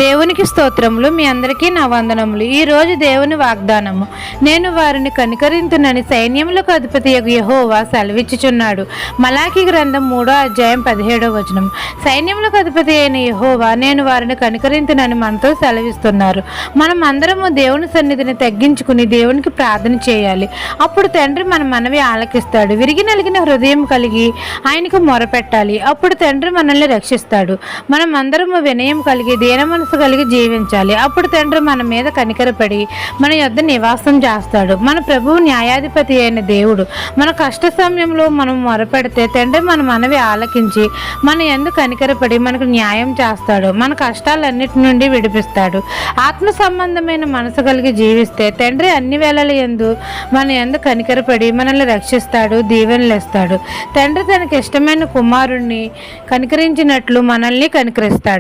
దేవునికి స్తోత్రములు. మీ అందరికీ నా వందనములు. ఈరోజు దేవుని వాగ్దానము, నేను వారిని కనికరింతునని సైన్యములకు అధిపతి యెహోవా సెలవిచ్చుచున్నాడు. మలాకి గ్రంథం 3:17 సైన్యములకు అధిపతి అయిన యెహోవా నేను వారిని కనికరింతునని మనతో సెలవిస్తున్నారు. మనం అందరము దేవుని సన్నిధిని తగ్గించుకుని దేవునికి ప్రార్థన చేయాలి. అప్పుడు తండ్రి మన మనవి ఆలకిస్తాడు. విరిగి నలిగిన హృదయం కలిగి ఆయనకు మొరపెట్టాలి. అప్పుడు తండ్రి మనల్ని రక్షిస్తాడు. మనం అందరము వినయం కలిగి దీన మనసు కలిగి జీవించాలి. అప్పుడు తండ్రి మన మీద కనికరపడి మన యొద్ద నివాసం చేస్తాడు. మన ప్రభువు న్యాయాధిపతి అయిన దేవుడు. మన కష్ట సమయంలో మనం మొరపెడితే తండ్రి మన మనవి ఆలకించి మన యందు కనికరపడి మనకు న్యాయం చేస్తాడు. మన కష్టాలన్నిటి నుండి విడిపిస్తాడు. ఆత్మ సంబంధమైన మనసు కలిగి జీవిస్తే తండ్రి అన్ని వేళల యందు మన యందు కనికరపడి మనల్ని రక్షిస్తాడు, దీవెనలు ఇస్తాడు. తండ్రి తనకి ఇష్టమైన కుమారుణ్ణి కనికరించినట్లు మనల్ని కనికరిస్తాడు.